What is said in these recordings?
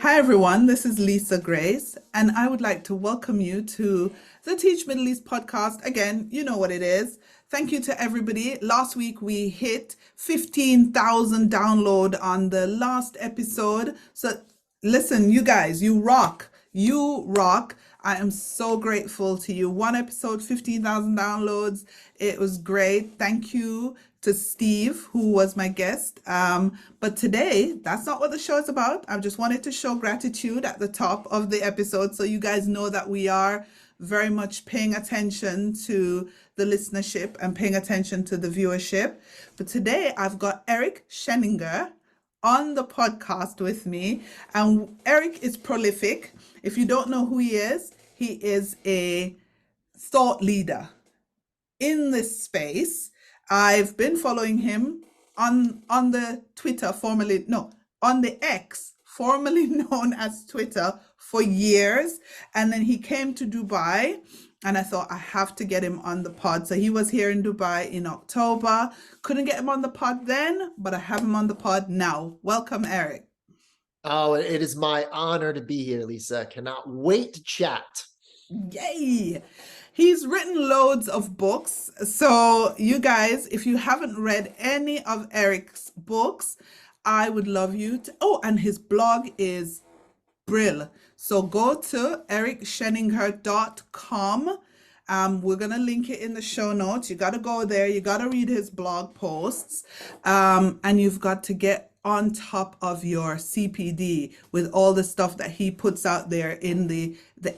Hi everyone, this is Lisa Grace, and I would like to welcome you to the Teach Middle East podcast. Again, you know what it is. Thank you to everybody. Last week we hit 15,000 download on the last episode. So listen, you guys, you rock. You rock. I am so grateful to you. One episode, 15,000 downloads. It was great. Thank you to Steve, who was my guest. But today, that's not what the show is about. I just wanted to show gratitude at the top of the episode so you guys know that we are very much paying attention to the listenership and paying attention to the viewership. But today, I've got Eric Sheninger on the podcast with me. And Eric is prolific. If you don't know who he is a thought leader in this space. I've been following him on the Twitter, on the X, formerly known as Twitter, for years. And then he came to Dubai, and I thought I have to get him on the pod. So he was here in Dubai in October. Couldn't get him on the pod then, but I have him on the pod now. Welcome, Eric. Oh, it is my honor to be here, Lisa. Cannot wait to chat. Yay! He's written loads of books. So, you guys, if you haven't read any of Eric's books, I would love you to. Oh, and his blog is Brill. So go to ericsheninger.com. We're going to link it in the show notes. You got to go there. You got to read his blog posts. And you've got to get on top of your CPD with all the stuff that he puts out there in the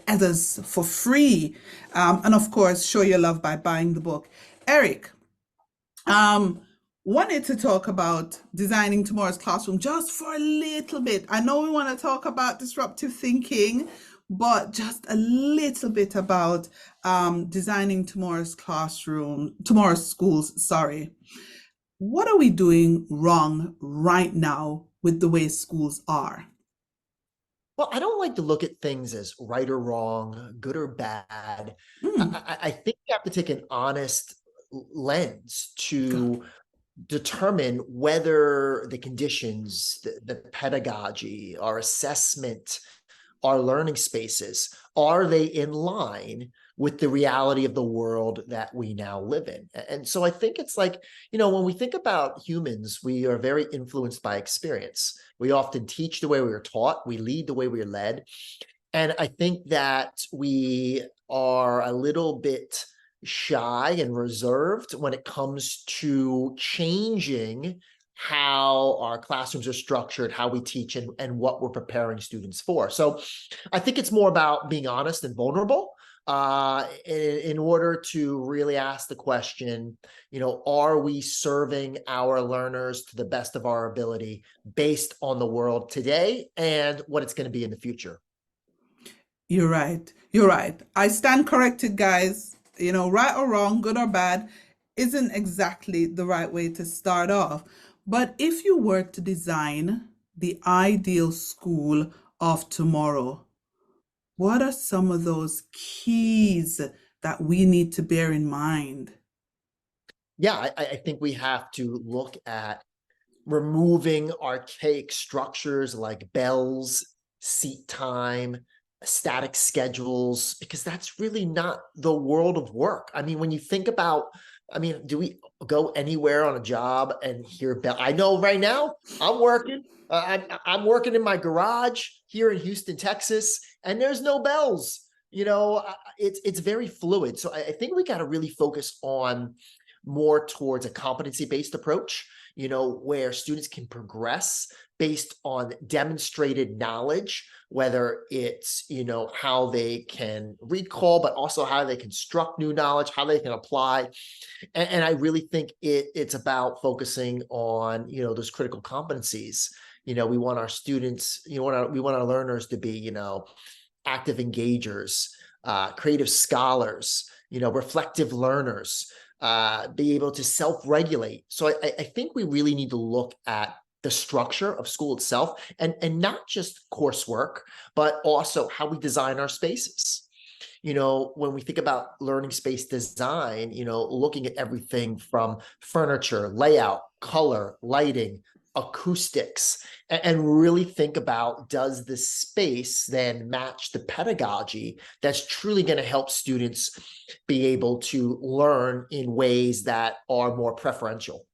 others for free. And of course, show your love by buying the book. Eric, wanted to talk about designing tomorrow's classroom just for a little bit. I know we want to talk about disruptive thinking, but just a little bit about designing tomorrow's schools, sorry. What are we doing wrong right now with the way schools are? Well, I don't like to look at things as right or wrong, good or bad. Mm, I think you have to take an honest lens to determine whether the conditions, the pedagogy, our assessment, our learning spaces, are they in line with the reality of the world that we now live in? And so I think it's like, when we think about humans, we are very influenced by experience. We often teach the way we were taught, we lead the way we are led. And I think that we are a little bit shy and reserved when it comes to changing how our classrooms are structured, how we teach, and what we're preparing students for. So I think it's more about being honest and vulnerable in order to really ask the question, are we serving our learners to the best of our ability based on the world today and what it's going to be in the future? you're right. You're right. I stand corrected, guys. Right or wrong, good or bad, isn't exactly the right way to start off. But if you were to design the ideal school of tomorrow, what are some of those keys that we need to bear in mind? Yeah, I think we have to look at removing archaic structures like bells, seat time, static schedules, because that's really not the world of work. I mean, when you think about, do we go anywhere on a job and hear bell? I know right now I'm working. I'm working in my garage here in Houston, Texas, and there's no bells. It's very fluid. So I think we got to really focus on more towards a competency-based approach, where students can progress based on demonstrated knowledge, whether it's, how they can recall, but also how they construct new knowledge, how they can apply. And I really think it's about focusing on, those critical competencies. We want our students, we want our learners to be, active engagers, creative scholars, reflective learners, be able to self-regulate. So I think we really need to look at the structure of school itself and not just coursework, but also how we design our spaces. When we think about learning space design, looking at everything from furniture, layout, color, lighting, acoustics, and really think about, does the space then match the pedagogy that's truly going to help students be able to learn in ways that are more preferential?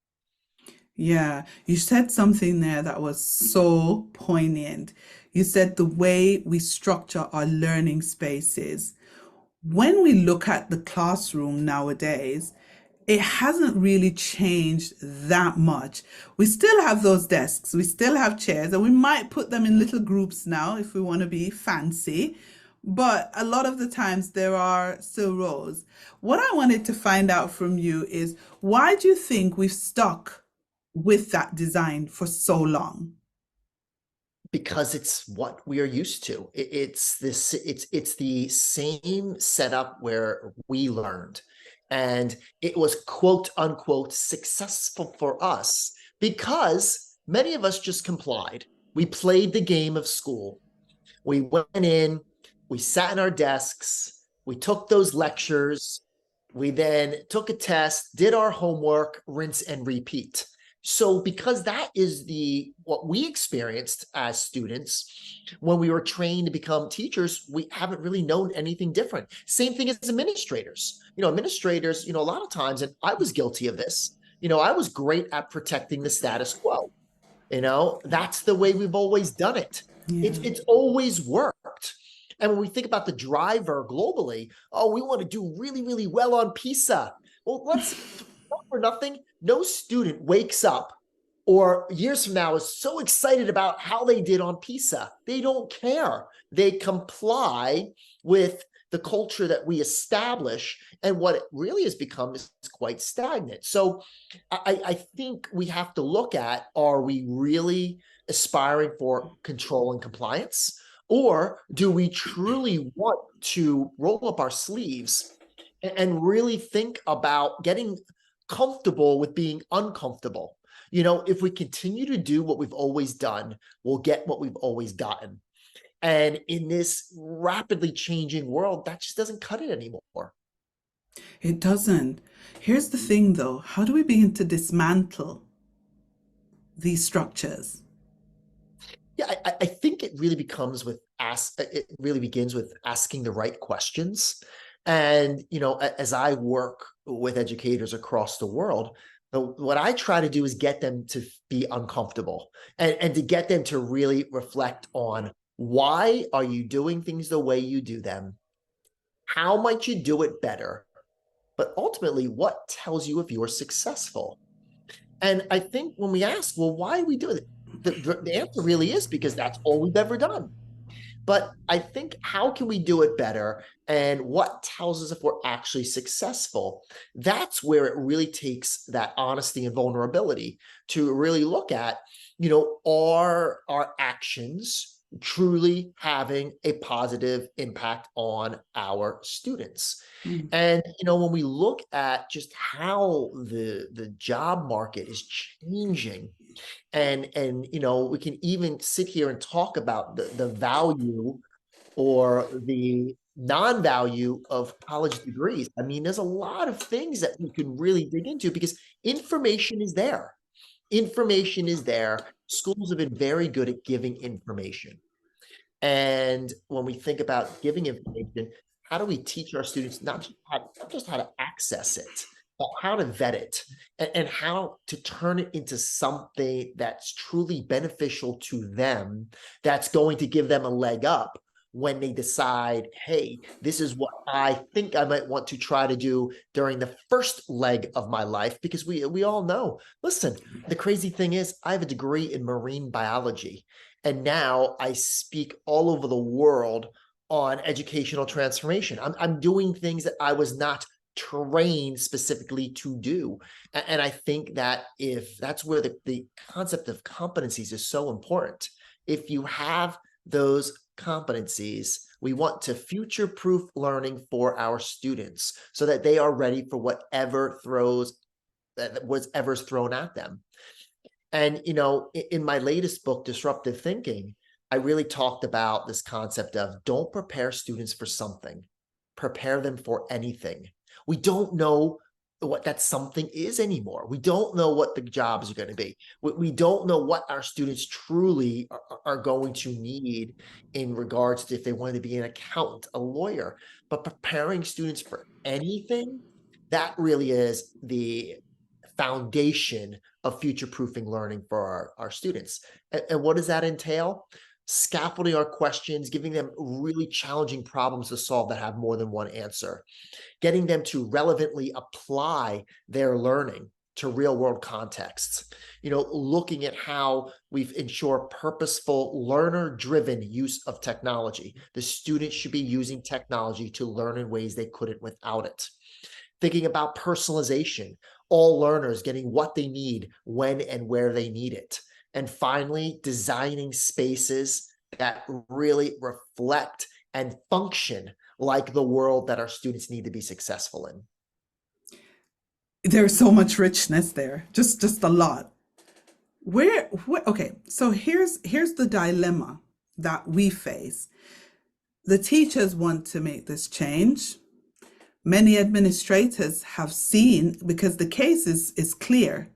Yeah, you said something there that was so poignant. You said the way we structure our learning spaces. When we look at the classroom nowadays, it hasn't really changed that much. We still have those desks, we still have chairs, and we might put them in little groups now if we want to be fancy. But a lot of the times there are still rows. What I wanted to find out from you is why do you think we've stuck with that design for so long? Because it's what we are used to. It's the same setup where we learned, and it was quote unquote successful for us because many of us just complied. We played the game of school. We went in, we sat in our desks, we took those lectures, we then took a test, did our homework, rinse and repeat. So because that is the what we experienced as students when we were trained to become teachers, we haven't really known anything different. Same thing as administrators. Administrators, a lot of times, and I was guilty of this, I was great at protecting the status quo. That's the way we've always done it. Yeah. It's always worked. And when we think about the driver globally, oh, we want to do really, really well on PISA. Well, not for nothing, no student wakes up or years from now is so excited about how they did on PISA. They don't care. They comply with the culture that we establish, and what it really has become is quite stagnant. So I think we have to look at, are we really aspiring for control and compliance? Or do we truly want to roll up our sleeves and really think about getting comfortable with being uncomfortable? If we continue to do what we've always done, we'll get what we've always gotten. And in this rapidly changing world, that just doesn't cut it anymore. It doesn't. Here's the thing though, how do we begin to dismantle these structures? Yeah, I think it really becomes with it really begins with asking the right questions. And as I work with educators across the world, what I try to do is get them to be uncomfortable, and to get them to really reflect on, why are you doing things the way you do them? How might you do it better? But ultimately, what tells you if you're successful? And I think when we ask, well, why are we doing it? The answer really is because that's all we've ever done. But I think, how can we do it better? And what tells us if we're actually successful? That's where it really takes that honesty and vulnerability to really look at, are our actions truly having a positive impact on our students? Mm. And when we look at just how the job market is changing, and we can even sit here and talk about the value or the non-value of college degrees. I mean, there's a lot of things that we can really dig into because information is there. Information is there. Schools have been very good at giving information. And when we think about giving information, how do we teach our students not just how to access it, but how to vet it, and how to turn it into something that's truly beneficial to them, that's going to give them a leg up when they decide, hey, this is what I think I might want to try to do during the first leg of my life. Because we all know, listen, the crazy thing is, I have a degree in marine biology. And now I speak all over the world on educational transformation. I'm doing things that I was not trained specifically to do. And I think that if that's where the concept of competencies is so important. If you have those competencies, we want to future-proof learning for our students so that they are ready for whatever's thrown at them. And, in my latest book, Disruptive Thinking, I really talked about this concept of, don't prepare students for something, prepare them for anything. We don't know what that something is anymore. We don't know what the jobs are going to be. We don't know what our students truly are going to need in regards to if they want to be an accountant, a lawyer. But preparing students for anything, that really is the foundation of future-proofing learning for our students. And what does that entail? Scaffolding our questions, giving them really challenging problems to solve that have more than one answer, getting them to relevantly apply their learning to real world contexts, looking at how we ensure purposeful learner driven use of technology. The students should be using technology to learn in ways they couldn't without it. Thinking about personalization, all learners getting what they need when and where they need it. And finally, designing spaces that really reflect and function like the world that our students need to be successful in. There's so much richness there, just a lot. Okay, so here's the dilemma that we face. The teachers want to make this change. Many administrators have seen, because the case is clear,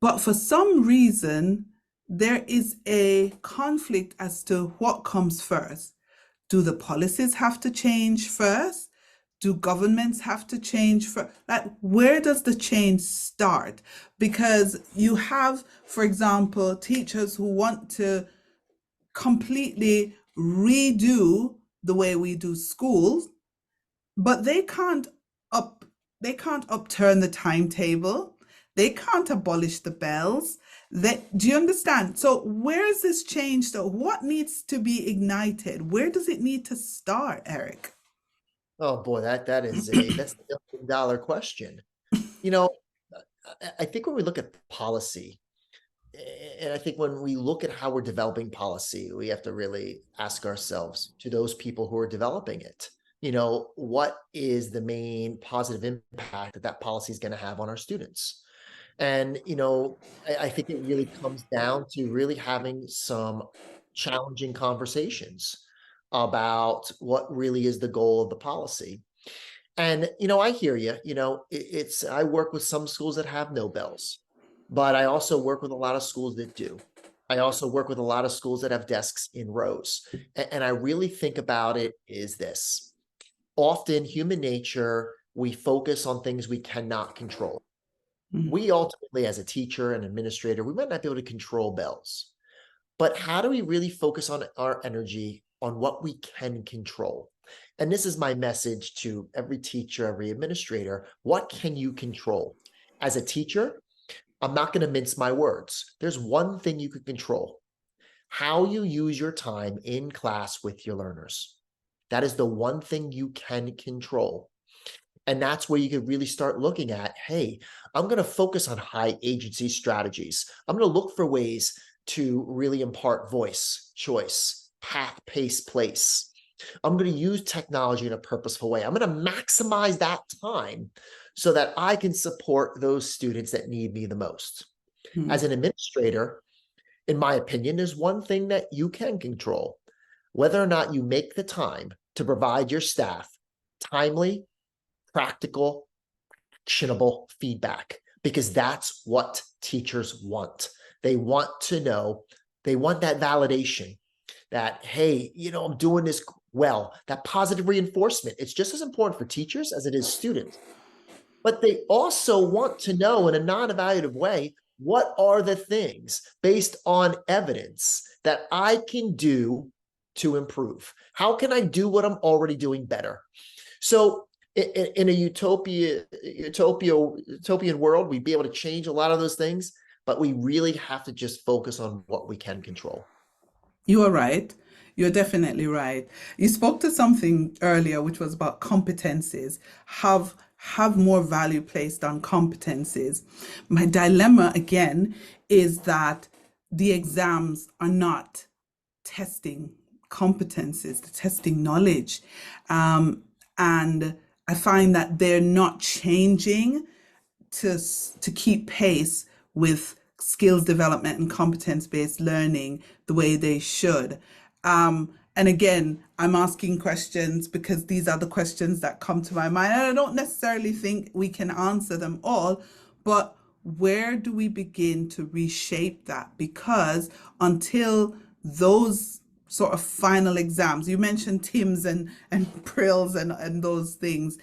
but for some reason there is a conflict as to what comes first. Do the policies have to change first? Do governments have to change first? Like, where does the change start? Because you have, for example, teachers who want to completely redo the way we do schools, but they can't upturn the timetable. They can't abolish the bells. Do you understand? So where is this change? So what needs to be ignited? Where does it need to start, Eric? Oh boy, that's the $1 million question. You know, I think when we look at policy, and I think when we look at how we're developing policy, we have to really ask ourselves, to those people who are developing it, what is the main positive impact that policy is going to have on our students? And, I think it really comes down to really having some challenging conversations about what really is the goal of the policy. And, I hear you, I work with some schools that have no bells, but I also work with a lot of schools that do. I also work with a lot of schools that have desks in rows. And I really think about it is this: often human nature, we focus on things we cannot control. We ultimately, as a teacher and administrator, we might not be able to control bells, but how do we really focus on our energy on what we can control? And this is my message to every teacher, every administrator. What can you control? As a teacher, I'm not going to mince my words. There's one thing you can control: how you use your time in class with your learners. That is the one thing you can control. And that's where you could really start looking at, hey, I'm going to focus on high agency strategies. I'm going to look for ways to really impart voice, choice, path, pace, place. I'm going to use technology in a purposeful way. I'm going to maximize that time so that I can support those students that need me the most. As an administrator, in my opinion, there's one thing that you can control: whether or not you make the time to provide your staff timely, practical, actionable feedback, because that's what teachers want. They want to know, they want that validation that, hey, I'm doing this well, that positive reinforcement. It's just as important for teachers as it is students. But they also want to know in a non-evaluative way, what are the things based on evidence that I can do to improve? How can I do what I'm already doing better? So in a utopian world, we'd be able to change a lot of those things, but we really have to just focus on what we can control. You are right. You're definitely right. You spoke to something earlier, which was about competencies. Have more value placed on competencies. My dilemma again is that the exams are not testing competencies, they're testing knowledge. And I find that they're not changing to keep pace with skills development and competence-based learning the way they should. And again, I'm asking questions because these are the questions that come to my mind. And I don't necessarily think we can answer them all, but where do we begin to reshape that? Because until those sort of final exams, you mentioned Tim's and Prills and those things,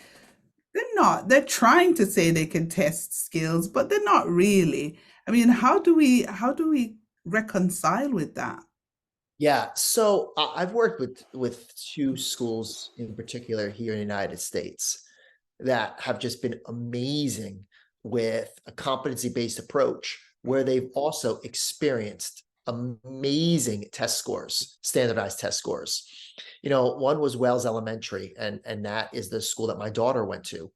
they're trying to say they can test skills, but they're not really. I mean, how do we reconcile with that? Yeah, so I've worked with two schools in particular here in the United States that have just been amazing with a competency-based approach, where they've also experienced amazing test scores, standardized test scores. One was Wells Elementary, and that is the school that my daughter went to.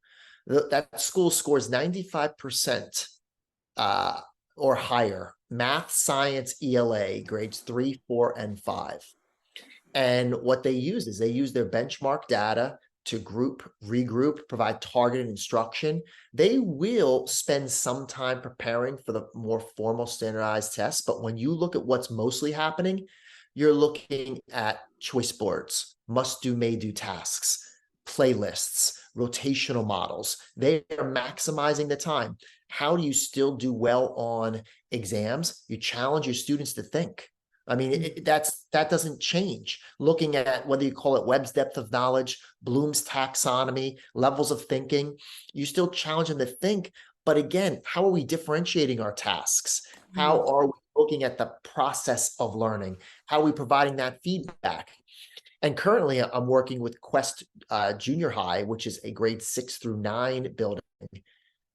That school scores 95% uh, or higher, math, science, ELA, grades 3, 4, and 5. And what they use is they use their benchmark data to group, regroup, provide targeted instruction. They will spend some time preparing for the more formal standardized tests. But when you look at what's mostly happening, you're looking at choice boards, must do, may do tasks, playlists, rotational models. They are maximizing the time. How do you still do well on exams? You challenge your students to think. I mean, that doesn't change. Looking at whether you call it Webb's depth of knowledge, Bloom's taxonomy, levels of thinking, you still challenge them to think. But again, how are we differentiating our tasks? How are we looking at the process of learning? How are we providing that feedback? And currently, I'm working with Quest Junior High, which is a grade 6 through 9 building.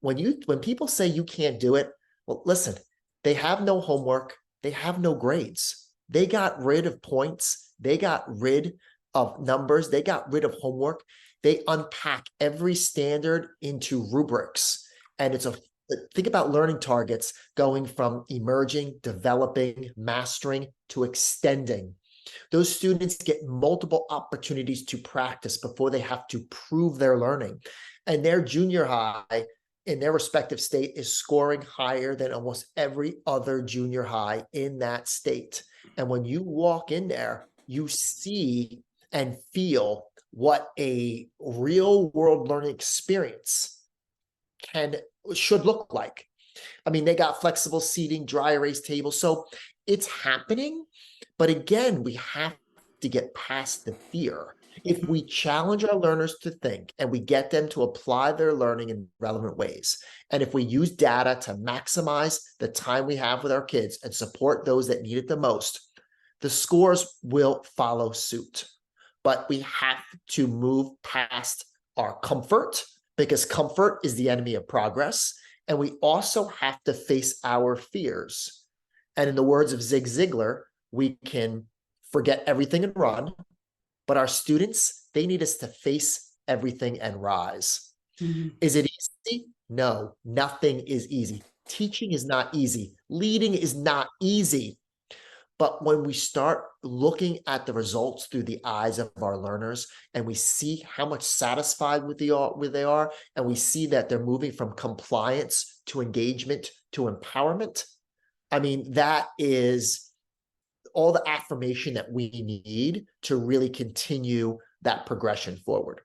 When people say you can't do it, well, listen, they have no homework, they have no grades. They got rid of points, they got rid of numbers, they got rid of homework. They unpack every standard into rubrics. And think about learning targets going from emerging, developing, mastering to extending. Those students get multiple opportunities to practice before they have to prove their learning. And their junior high in their respective state is scoring higher than almost every other junior high in that state. And when you walk in there, you see and feel what a real world learning experience should look like. I mean, they got flexible seating, dry erase tables. So it's happening. But again, we have to get past the fear. If we challenge our learners to think and we get them to apply their learning in relevant ways, and if we use data to maximize the time we have with our kids and support those that need it the most, the scores will follow suit. But we have to move past our comfort, because comfort is the enemy of progress. And we also have to face our fears. And in the words of Zig Ziglar, we can forget everything and run, but our students, they need us to face everything and rise. Is it easy? No, nothing is easy. Teaching is not easy. Leading is not easy. But when we start looking at the results through the eyes of our learners, and we see how much satisfied with they are, and we see that they're moving from compliance to engagement to empowerment, I mean, that is all the affirmation that we need to really continue that progression forward.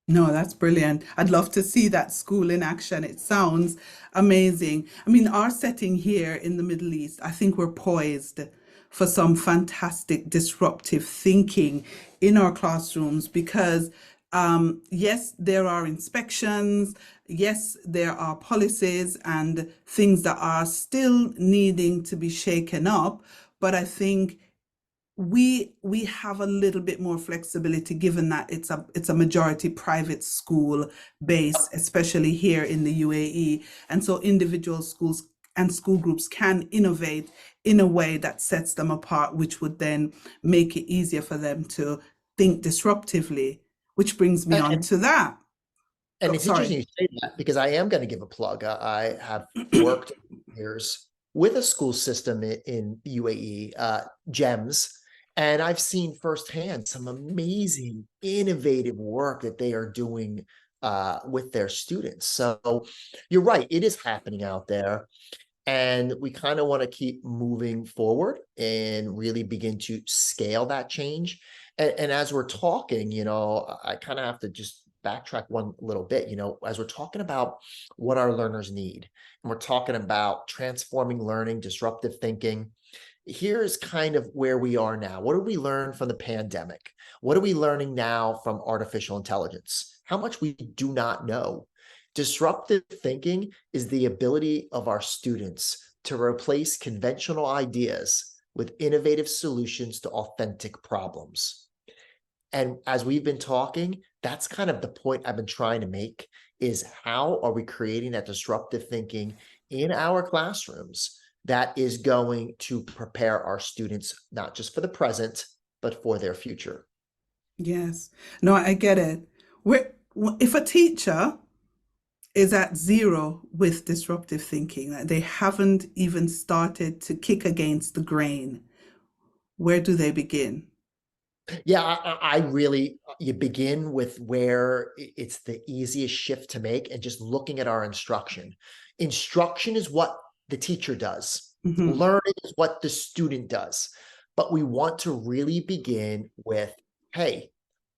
No, that's brilliant. I'd love to see that school in action. It sounds amazing. I mean, our setting here in the Middle East, I think we're poised for some fantastic disruptive thinking in our classrooms because, yes, there are inspections. Yes, there are policies and things that are still needing to be shaken up. But I think we have a little bit more flexibility given that it's a majority private school base, especially here in the UAE. And so individual schools and school groups can innovate in a way that sets them apart, which would then make it easier for them to think disruptively, which brings me on And, to that. and Oh, it's interesting sorry. you say that, because I am going to give a plug. I have worked years with a school system in UAE, GEMS, and I've seen firsthand some amazing, innovative work that they are doing with their students. So you're right, it is happening out there. And we kind of want to keep moving forward and really begin to scale that change. And as we're talking, I kind of have to just backtrack one little bit, as we're talking about what our learners need, and we're talking about transforming learning, disruptive thinking. Here's kind of where we are now. What did we learn from the pandemic? What are we learning now from artificial intelligence? How much we do not know. Disruptive thinking is the ability of our students to replace conventional ideas with innovative solutions to authentic problems. And as we've been talking, that's kind of the point I've been trying to make, is how are we creating that disruptive thinking in our classrooms that is going to prepare our students, not just for the present, but for their future. Yes. No, I get it. If a teacher is at zero with disruptive thinking, that they haven't even started to kick against the grain, where do they begin? Yeah, I really, you begin with where it's the easiest shift to make, and just looking at our instruction. Instruction is what the teacher does. Hmm. Learning is what the student does. But we want to really begin with, hey,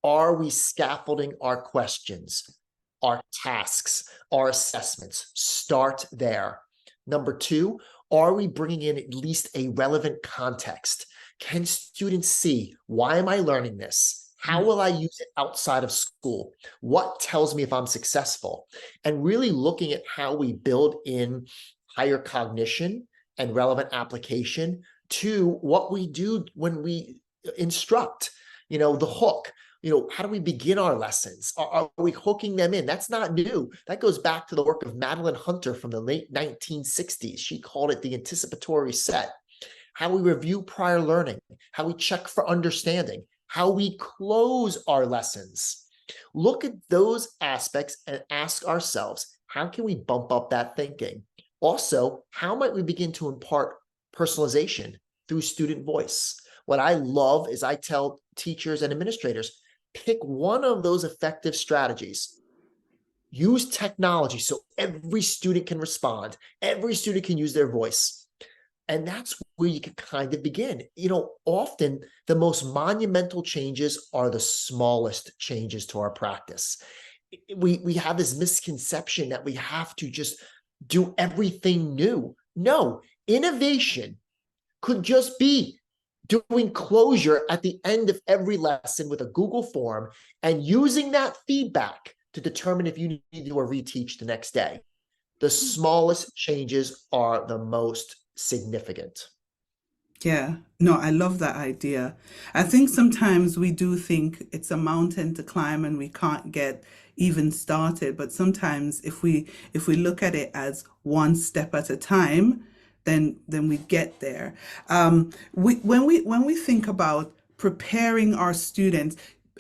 are we scaffolding our questions, our tasks, our assessments? Start there. Number two, are we bringing in at least a relevant context? Can students see, why am I learning this? How will I use it outside of school? What tells me if I'm successful? And really looking at how we build in higher cognition and relevant application to what we do when we instruct. The hook. How do we begin our lessons? Are we hooking them in? That's not new. That goes back to the work of Madeline Hunter from the late 1960s. She called it the anticipatory set. How we review prior learning, how we check for understanding, how we close our lessons. Look at those aspects and ask ourselves, how can we bump up that thinking? Also, how might we begin to impart personalization through student voice? What I love is I tell teachers and administrators, pick one of those effective strategies. Use technology so every student can respond. Every student can use their voice. And that's where you can kind of begin. Often the most monumental changes are the smallest changes to our practice. We have this misconception that we have to just do everything new. No, innovation could just be doing closure at the end of every lesson with a Google form and using that feedback to determine if you need to do a reteach the next day. The smallest changes are the most significant. Yeah, no, I love that idea. I think sometimes we do think it's a mountain to climb and we can't get even started, but sometimes if we look at it as one step at a time, then we get there. When we think about preparing our students,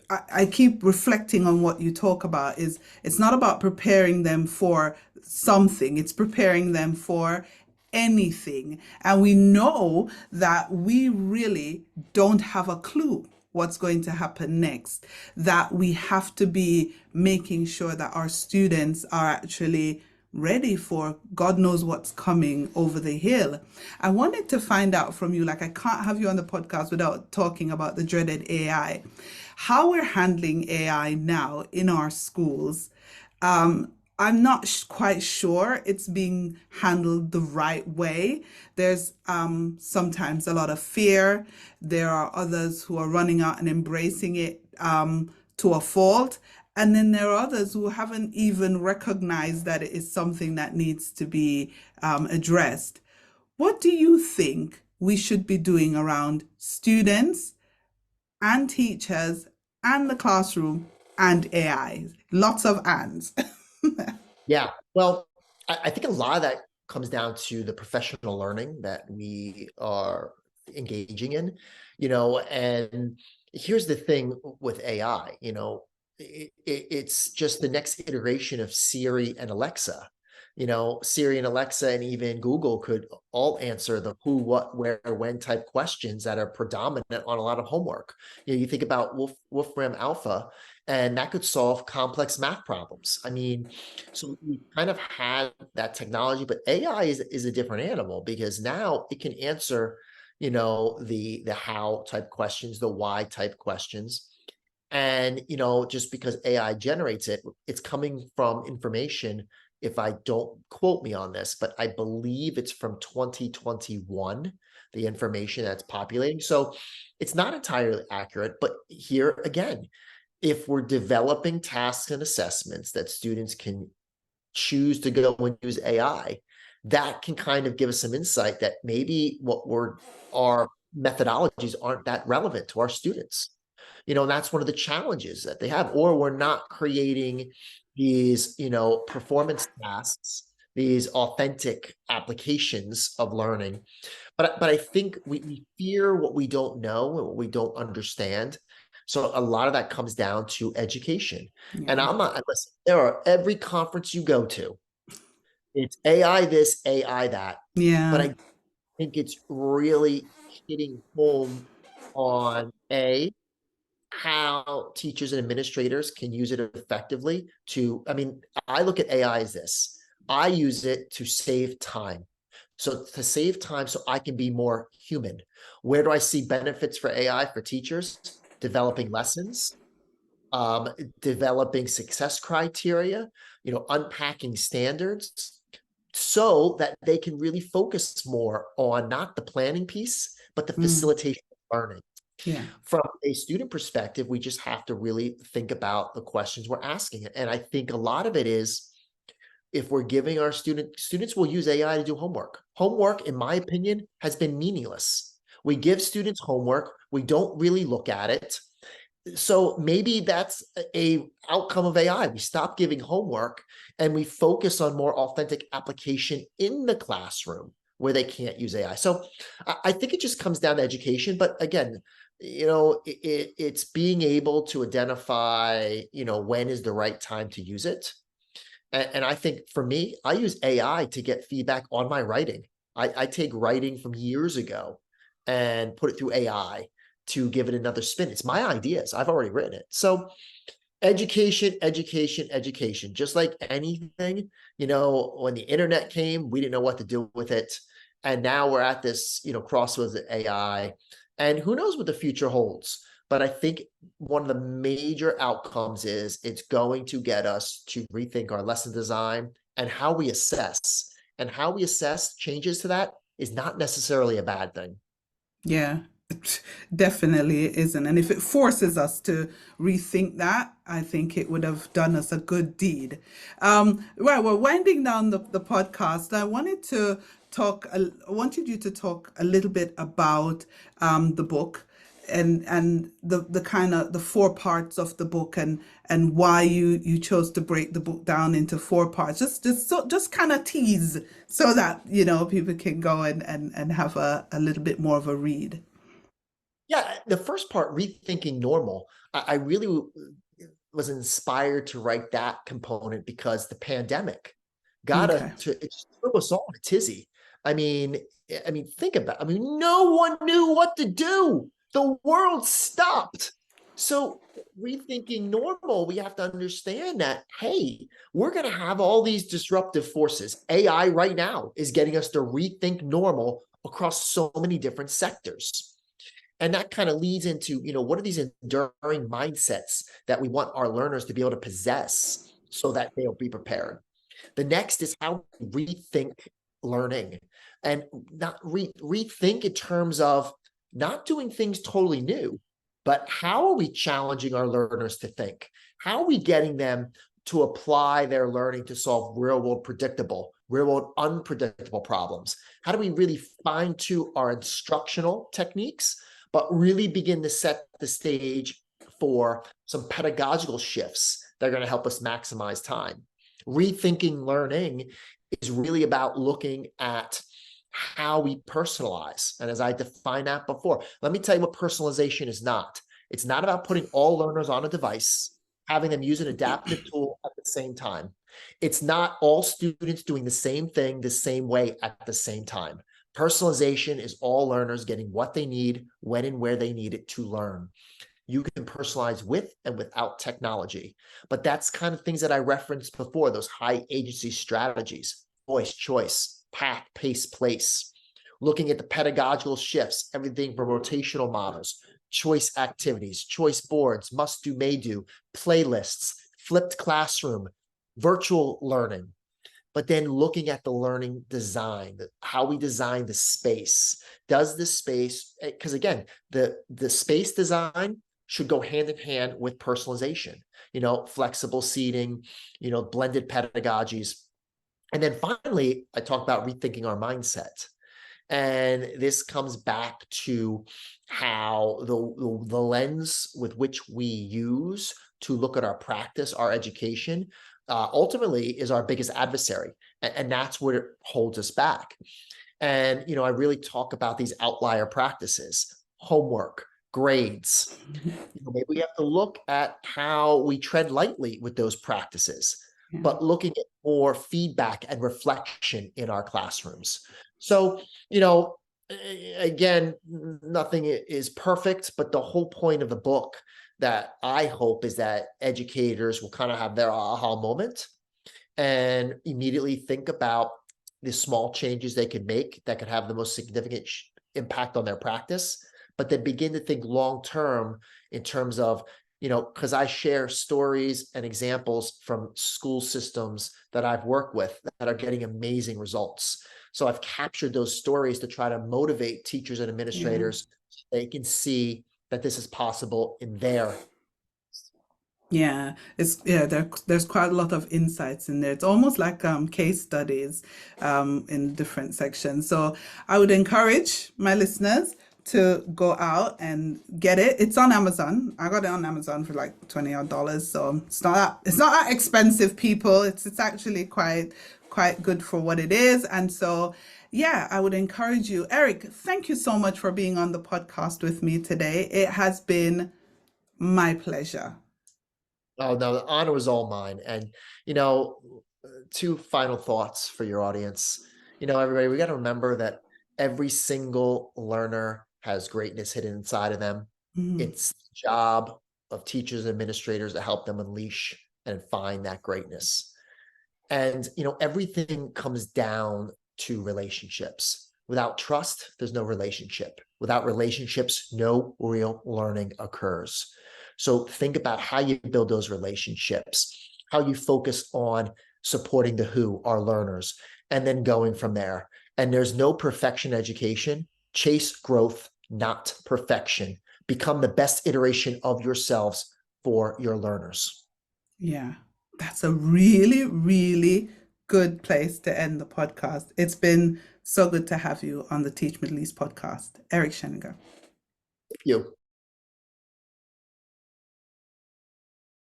I keep reflecting on what you talk about. Is it's not about preparing them for something, it's preparing them for anything. And we know that we really don't have a clue what's going to happen next, that we have to be making sure that our students are actually ready for God knows what's coming over the hill. I wanted to find out from you, like, I can't have you on the podcast without talking about the dreaded AI, how we're handling AI now in our schools. I'm not quite sure it's being handled the right way. There's sometimes a lot of fear. There are others who are running out and embracing it to a fault. And then there are others who haven't even recognized that it is something that needs to be addressed. What do you think we should be doing around students and teachers and the classroom and AI? Lots of ands. Yeah. Well, I think a lot of that comes down to the professional learning that we are engaging in, and here's the thing with AI, it's just the next iteration of Siri and Alexa. Siri and Alexa and even Google could all answer the who, what, where, when type questions that are predominant on a lot of homework. You think about Wolfram Alpha and that could solve complex math problems. I mean, so we kind of had that technology, but AI is a different animal because now it can answer, the how type questions, the why type questions. And, just because AI generates it, it's coming from information. If I don't quote me on this, but I believe it's from 2021, the information that's populating. So it's not entirely accurate, but here again, if we're developing tasks and assessments that students can choose to go and use AI, that can kind of give us some insight that maybe our methodologies aren't that relevant to our students. And that's one of the challenges that they have, or we're not creating these, performance tasks, these authentic applications of learning. But I think we fear what we don't know and what we don't understand. So a lot of that comes down to education. And Yeah. I'm not, listen, there are every conference you go to, it's AI this, AI that. But Yeah. I think it's really hitting home on how teachers and administrators can use it effectively I mean, I look at AI as this. I use it to save time. So to save time so I can be more human. Where do I see benefits for AI for teachers? Developing lessons, um, developing success criteria, unpacking standards so that they can really focus more on not the planning piece, but the Mm. facilitation of learning. Yeah. From a student perspective, we just have to really think about the questions we're asking. And I think a lot of it is if we're giving our students will use AI to do homework. Homework, in my opinion, has been meaningless. We give students homework, we don't really look at it. So maybe that's a outcome of AI. We stop giving homework and we focus on more authentic application in the classroom where they can't use AI. So I think it just comes down to education. But again, it's being able to identify, when is the right time to use it. And I think for me, I use AI to get feedback on my writing. I take writing from years ago and put it through AI to give it another spin. It's my ideas. I've already written it. So education, education, education. Just like anything, when the internet came, we didn't know what to do with it. And now we're at this, crossroads of AI. And who knows what the future holds. But I think one of the major outcomes is it's going to get us to rethink our lesson design and how we assess. And how we assess changes to that is not necessarily a bad thing. Yeah, it definitely it isn't. And if it forces us to rethink that, I think it would have done us a good deed. Well, we're winding down the podcast. I wanted you to talk a little bit about the book and the kind of the four parts of the book and why you chose to break the book down into four parts. Just kind of tease so that people can go and have a little bit more of a read. Yeah, the first part, rethinking normal, I really was inspired to write that component because the pandemic Okay. it threw us all in a tizzy. I mean, think about. No one knew what to do. The world stopped. So rethinking normal, we have to understand that, hey, we're going to have all these disruptive forces. AI right now is getting us to rethink normal across so many different sectors. And that kind of leads into, what are these enduring mindsets that we want our learners to be able to possess so that they'll be prepared? The next is how we rethink learning and not rethink in terms of not doing things totally new, but how are we challenging our learners to think? How are we getting them to apply their learning to solve real world unpredictable problems? How do we really fine tune our instructional techniques, but really begin to set the stage for some pedagogical shifts that are going to help us maximize time? Rethinking learning is really about looking at how we personalize. And as I defined that before, let me tell you what personalization is not. It's not about putting all learners on a device, having them use an adaptive tool at the same time. It's not all students doing the same thing the same way at the same time. Personalization is all learners getting what they need, when and where they need it to learn. You can personalize with and without technology. But that's kind of things that I referenced before, those high agency strategies: voice, choice, path, pace, place. Looking at the pedagogical shifts, everything from rotational models, choice activities, choice boards, must do, may do, playlists, flipped classroom, virtual learning. But then looking at the learning design, how we design the space. Does the space, because again, the space design should go hand in hand with personalization, flexible seating, blended pedagogies. And then finally, I talked about rethinking our mindset. And this comes back to how the lens with which we use to look at our practice, our education, ultimately is our biggest adversary. And that's what it holds us back. And, I really talk about these outlier practices: homework, grades. Maybe we have to look at how we tread lightly with those practices, but looking at more feedback and reflection in our classrooms. So, again, nothing is perfect, but the whole point of the book that I hope is that educators will kind of have their aha moment and immediately think about the small changes they could make that could have the most significant impact on their practice, but then begin to think long term in terms of, because I share stories and examples from school systems that I've worked with that are getting amazing results. So I've captured those stories to try to motivate teachers and administrators so they can see that this is possible in their. Yeah, there's quite a lot of insights in there. It's almost like case studies in different sections. So I would encourage my listeners to go out and get it. It's on Amazon. I got it on Amazon for like 20 odd dollars. So it's not that expensive, people. It's actually quite good for what it is. And so yeah, I would encourage you. Eric, thank you so much for being on the podcast with me today. It has been my pleasure. Oh, no, the honor was all mine. And, you know, two final thoughts for your audience. Everybody, we got to remember that every single learner has greatness hidden inside of them. Mm. It's the job of teachers and administrators to help them unleash and find that greatness. And, everything comes down to relationships. Without trust, there's no relationship. Without relationships, no real learning occurs. So think about how you build those relationships, how you focus on supporting the who, our learners, and then going from there. And there's no perfection education. Chase growth, not perfection. Become the best iteration of yourselves for your learners. Yeah, that's a really, really good place to end the podcast. It's been so good to have you on the Teach Middle East podcast. Eric Sheninger. Thank you.